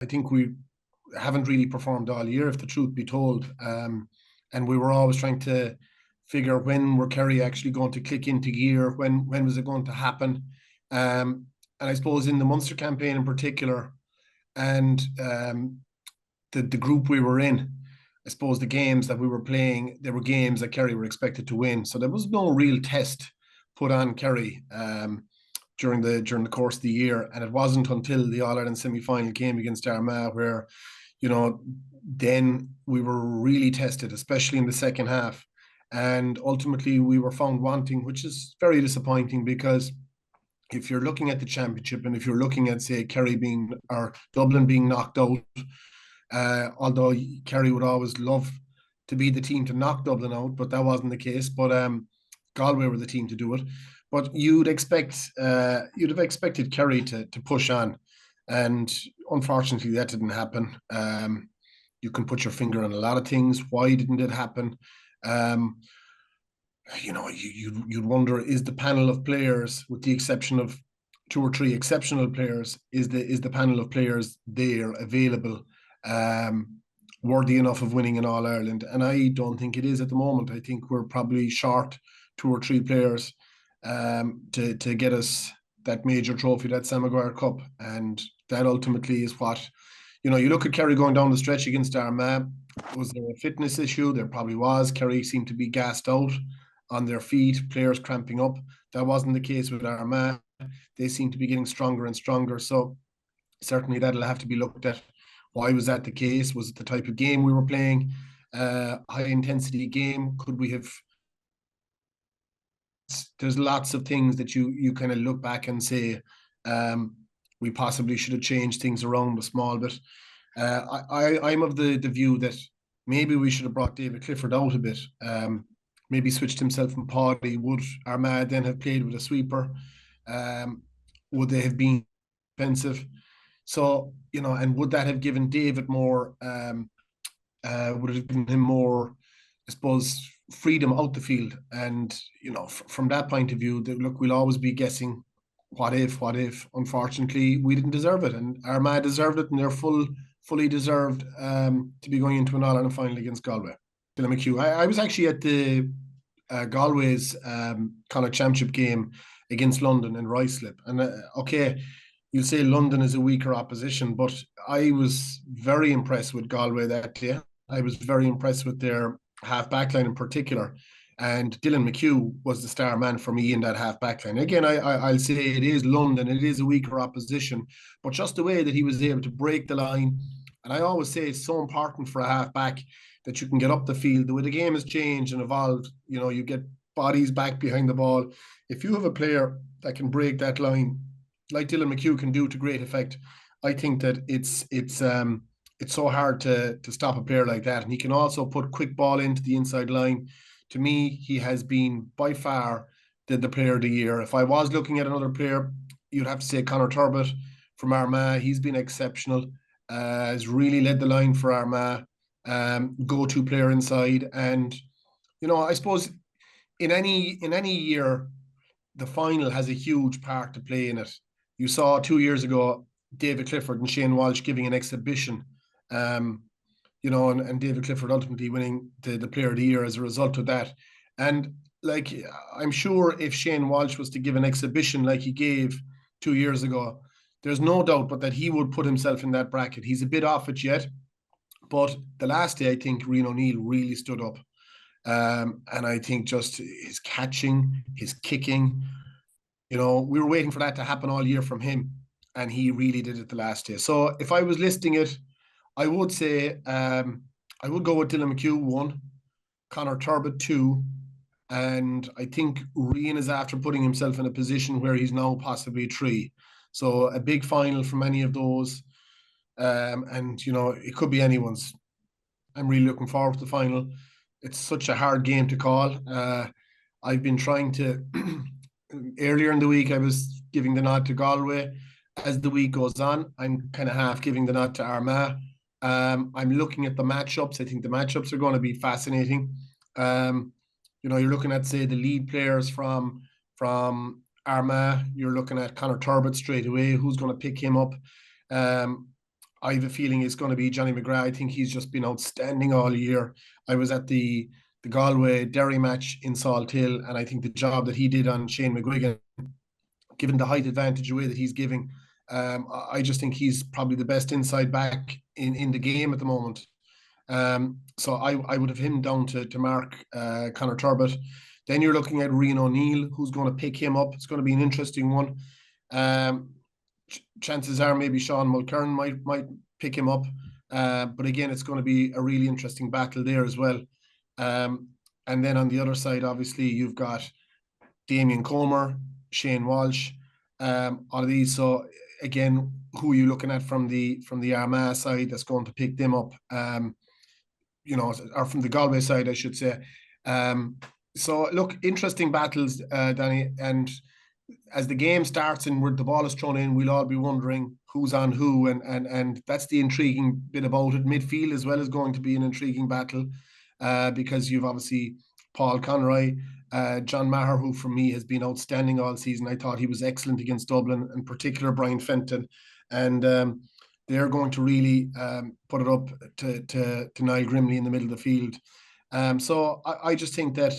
I think we haven't really performed all year, if the truth be told. And we were always trying to figure when were Kerry actually going to click into gear, when was it going to happen. And I suppose in the Munster campaign in particular, and the group we were in, I suppose the games that we were playing, there were games that Kerry were expected to win. So there was no real test put on Kerry during the course of the year. And it wasn't until the All Ireland semi-final game against Armagh where, then we were really tested, especially in the second half. And ultimately we were found wanting, which is very disappointing because if you're looking at the championship and if you're looking at, say, Kerry being or Dublin being knocked out, although Kerry would always love to be the team to knock Dublin out, but that wasn't the case. But Galway were the team to do it. But you'd have expected Kerry to push on, and unfortunately that didn't happen. You can put your finger on a lot of things. Why didn't it happen? Um, you'd wonder, is the panel of players, with the exception of two or three exceptional players, is the panel of players there available, worthy enough of winning an All Ireland? And I don't think it is at the moment. I think we're probably short two or three players to get us that major trophy, that Sam Maguire Cup, and that ultimately is what you look at Kerry going down the stretch against Armagh. Was there a fitness issue? There probably was. Kerry seemed to be gassed out on their feet, players cramping up. That wasn't the case with Armagh. They seem to be getting stronger and stronger. So certainly that'll have to be looked at. Why was that the case? Was it the type of game we were playing? High intensity game? Could we have? There's lots of things that you kind of look back and say, we possibly should have changed things around a small bit. I'm of the view that maybe we should have brought David Clifford out a bit. Maybe switched himself from Paddy. Would Armagh then have played with a sweeper? Would they have been defensive? So, and would that have given David more, would it have given him more, I suppose, freedom out the field? And, from that point of view, look, we'll always be guessing what if. Unfortunately, we didn't deserve it. And Armagh deserved it, and they're fully deserved to be going into an All-Ireland final against Galway. Dylan McHugh. I was actually at the Galway's Connacht Championship game against London in Ruislip. And okay, you'll say London is a weaker opposition, but I was very impressed with Galway that day. I was very impressed with their half backline in particular. And Dylan McHugh was the star man for me in that half backline. Again, I'll say it is London, it is a weaker opposition, but just the way that he was able to break the line. And I always say it's so important for a half back that you can get up the field. The way the game has changed and evolved, you get bodies back behind the ball. If you have a player that can break that line, like Dylan McHugh can do to great effect, I think that it's so hard to stop a player like that. And he can also put quick ball into the inside line. To me, he has been by far the player of the year. If I was looking at another player, you'd have to say Conor Turbett from Armagh. He's been exceptional. Has really led the line for Armagh. Go-to player inside. And, I suppose in any year, the final has a huge part to play in it. You saw 2 years ago David Clifford and Shane Walsh giving an exhibition, and David Clifford ultimately winning the player of the year as a result of that. And like, I'm sure if Shane Walsh was to give an exhibition like he gave 2 years ago, there's no doubt but that he would put himself in that bracket. He's a bit off it yet, but the last day I think Rian O'Neill really stood up. And I think just his catching, his kicking, we were waiting for that to happen all year from him, and he really did it the last day. So if I was listing it, I would say I would go with Dylan McHugh 1, Conor Turbett 2, and I think Rian is after putting himself in a position where he's now possibly 3. So a big final from any of those, and it could be anyone's. I'm really looking forward to the final. It's such a hard game to call. I've been trying to. Earlier in the week, I was giving the nod to Galway. As the week goes on, I'm kind of half giving the nod to Armagh. I'm looking at the matchups. I think the matchups are going to be fascinating. You're looking at, say, the lead players from Armagh. You're looking at Conor Turbett straight away. Who's going to pick him up? I have a feeling it's going to be Johnny McGrath. I think he's just been outstanding all year. I was at the Galway Derry match in Salt Hill, and I think the job that he did on Shane McGuigan, given the height advantage away that he's giving, I just think he's probably the best inside back in the game at the moment. So I would have him down to Mark Connor Turbot. Then you're looking at Rian O'Neill, who's going to pick him up. It's going to be an interesting one. Chances are maybe Sean Mulcairn might pick him up. But again, it's going to be a really interesting battle there as well. And then on the other side, obviously, you've got Damien Comer, Shane Walsh, all of these. So again, who are you looking at from the Armagh side that's going to pick them up? Or from the Galway side, I should say. So look, interesting battles, Danny. And as the game starts and where the ball is thrown in, we'll all be wondering who's on who, and that's the intriguing bit about it. Midfield as well is going to be an intriguing battle, because you've obviously Paul Conroy, John Maher, who for me has been outstanding all season. I thought he was excellent against Dublin, in particular Brian Fenton, and they're going to really put it up to Niall Grimley in the middle of the field. So I just think that,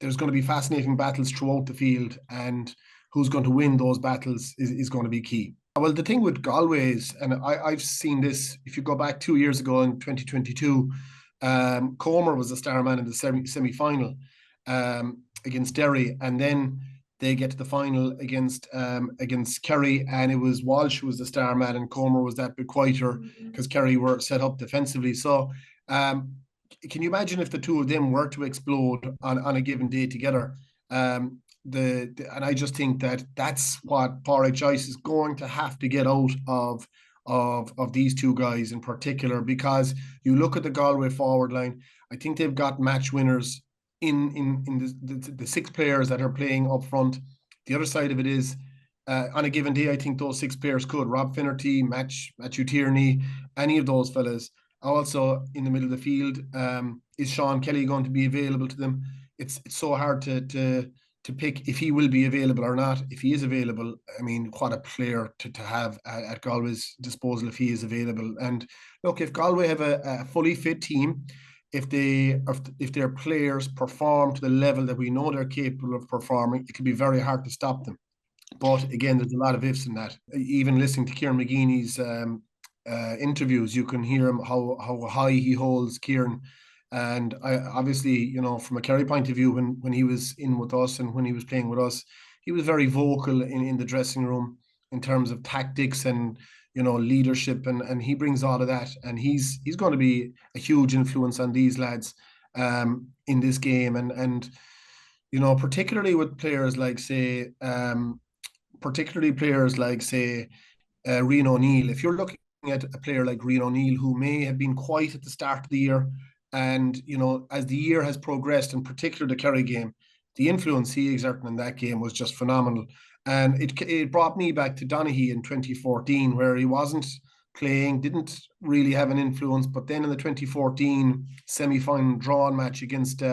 there's going to be fascinating battles throughout the field, and who's going to win those battles is going to be key. Well, the thing with Galway is, and I've seen this, if you go back 2 years ago in 2022, Comer was the star man in the semi-final against Derry, and then they get to the final against Kerry, and it was Walsh who was the star man, and Comer was that bit quieter because Kerry were set up defensively. So can you imagine if the two of them were to explode on a given day together? And I just think that's what Padraig Joyce is going to have to get out of these two guys in particular, because you look at the Galway forward line, I think they've got match winners in the six players that are playing up front. The other side of it is, on a given day, I think those six players could. Rob Finnerty, Matthew Tierney, any of those fellas. Also in the middle of the field, is Sean Kelly going to be available to them? It's so hard to pick if he will be available or not. If he is available, I mean, what a player to have at Galway's disposal if he is available. And look, if Galway have a fully fit team, if their players perform to the level that we know they're capable of performing, it can be very hard to stop them. But again, there's a lot of ifs in that. Even listening to Kieran McGeeney's interviews, you can hear him how high he holds Kieran. And obviously, from a Kerry point of view, when he was in with us and when he was playing with us, he was very vocal in the dressing room in terms of tactics and leadership, and he brings all of that, and he's going to be a huge influence on these lads in this game, and particularly with players like say Rian O'Neill. If you're looking at a player like Rian O'Neill, who may have been quiet at the start of the year, and as the year has progressed, in particular the Kerry game, the influence he exerted in that game was just phenomenal. And it brought me back to Donaghy in 2014, where he wasn't playing, didn't really have an influence. But then in the 2014 semi-final drawn match against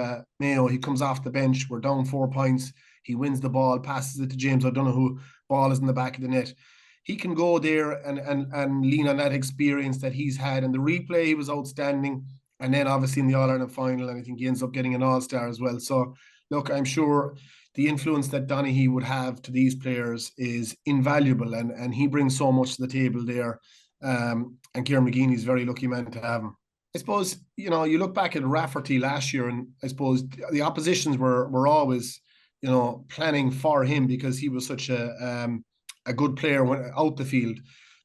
Mayo, he comes off the bench. We're down 4 points. He wins the ball, passes it to James O'Donoghue. Ball is in the back of the net. He can go there and lean on that experience that he's had. And the replay, he was outstanding. And then obviously in the All-Ireland final, and I think he ends up getting an All-Star as well. So look, I'm sure the influence that Donaghy would have to these players is invaluable, and he brings so much to the table there. And Kieran McGeeney is a very lucky man to have him. I suppose, you look back at Rafferty last year, and I suppose the oppositions were always, planning for him because he was such a good player out the field.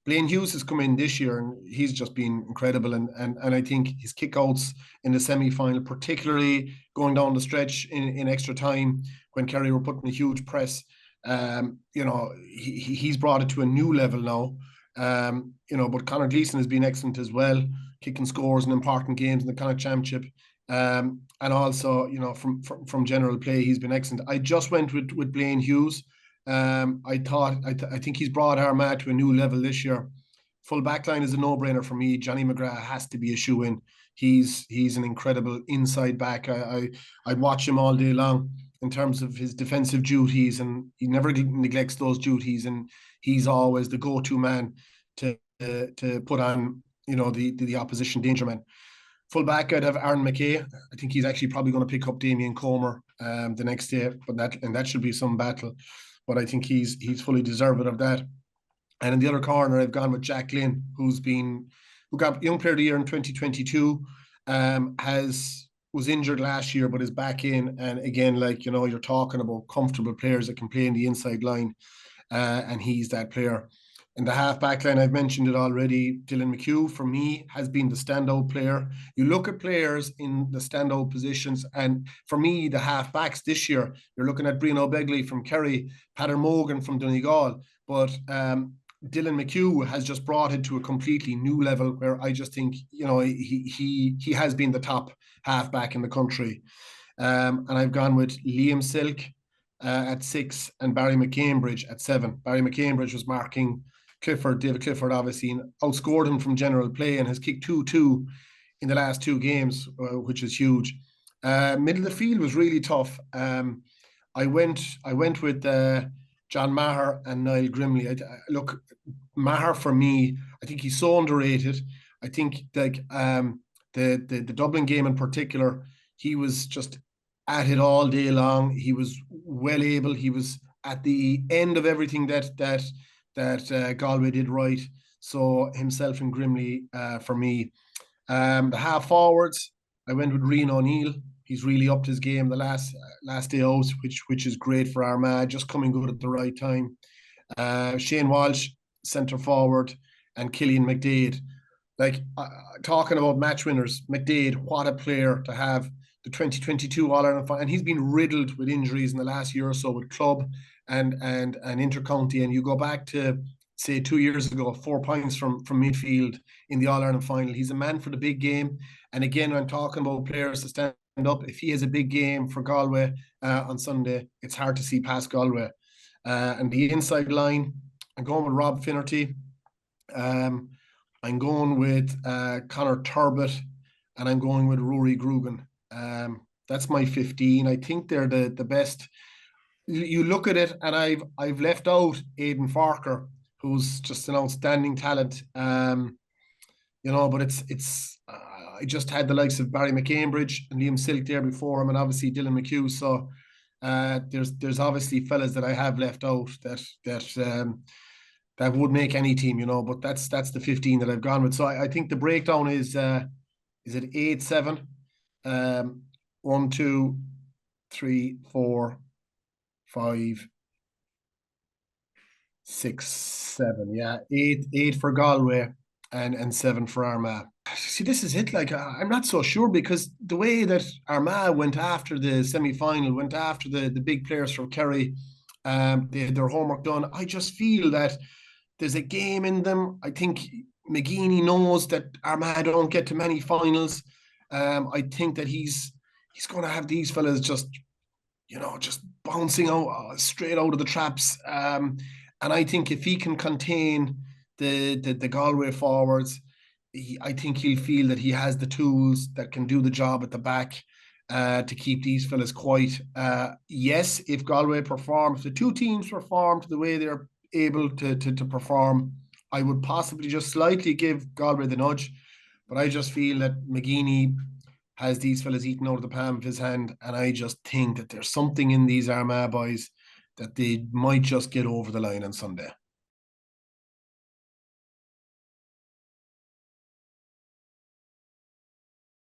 Blaine Hughes has come in this year, and he's just been incredible. And I think his kickouts in the semi-final, particularly going down the stretch in extra time when Kerry were putting a huge press, he's brought it to a new level now. But Conor Gleeson has been excellent as well, kicking scores in important games in the Connacht Championship. And also, from general play, he's been excellent. I just went with Blaine Hughes. I think he's brought Armagh to a new level this year. Full back line is a no-brainer for me. Johnny McGrath has to be a shoe-in. He's an incredible inside back. I'd watch him all day long in terms of his defensive duties, and he never neglects those duties, and he's always the go-to man to to put on, the opposition danger man. Full back, I'd have Aaron McKay. I think he's actually probably going to pick up Damien Comer the next day, but that should be some battle. But I think he's fully deserved of that. And in the other corner, I've gone with Jack Glynn, who got Young Player of the Year in 2022, was injured last year, but is back in. And again, you're talking about comfortable players that can play in the inside line, and he's that player. In the half-back line, I've mentioned it already. Dylan McHugh, for me, has been the standout player. You look at players in the standout positions, and for me, the half-backs this year, you're looking at Brian O'Begley from Kerry, Padraig Joyce from Donegal, but Dylan McHugh has just brought it to a completely new level where I just think, he has been the top half-back in the country. And I've gone with Liam Silk at 6 and Barry McCambridge at 7. Barry McCambridge was marking David Clifford, obviously, and outscored him from general play and has kicked 2-2 in the last 2 games, which is huge. Middle of the field was really tough. I went with John Maher and Niall Grimley. Look, Maher, for me, I think he's so underrated. I think the Dublin game in particular, he was just at it all day long. He was well able. He was at the end of everything that Galway did right. So himself and Grimley for me. The half forwards, I went with Rian O'Neill. He's really upped his game the last day out, which is great for Armagh, just coming good at the right time. Shane Walsh, centre forward, and Killian McDade. Talking about match winners, McDade, what a player to have. The 2022 All-Ireland final, and he's been riddled with injuries in the last year or so with club and inter-county, and you go back to, say, 2 years ago, 4 points from midfield in the All-Ireland final. He's a man for the big game, and again, I'm talking about players to stand up. If he has a big game for Galway on Sunday, it's hard to see past Galway. And the inside line, I'm going with Rob Finnerty. I'm going with Conor Turbett, and I'm going with Rory Grugan. That's my 15. I think they're the best. You look at it, and I've left out Aidan Farker, who's just an outstanding talent. But it's I just had the likes of Barry McCambridge and Liam Silk there before him, and obviously Dylan McHugh. So there's obviously fellas that I have left out that would make any team, But that's the 15 that I've gone with. So I think the breakdown is it 8-7, 1, 2, 3, 4, 5, 6, 7. Yeah, eight for Galway and 7 for Armagh. See, this is it. I'm not so sure, because the way that Armagh went after the semi-final, went after the big players from Kerry, they had their homework done. I just feel that there's a game in them. I think McGeeney knows that Armagh don't get to many finals. I think that he's going to have these fellas just bouncing out straight out of the traps. And I think if he can contain the Galway forwards, I think he'll feel that he has the tools that can do the job at the back to keep these fellas quiet. Yes, if Galway perform, if the two teams perform to the way they're able to perform, I would possibly just slightly give Galway the nudge. But I just feel that McGeeney has these fellas eating out of the palm of his hand, and I just think that there's something in these Armagh boys that they might just get over the line on Sunday.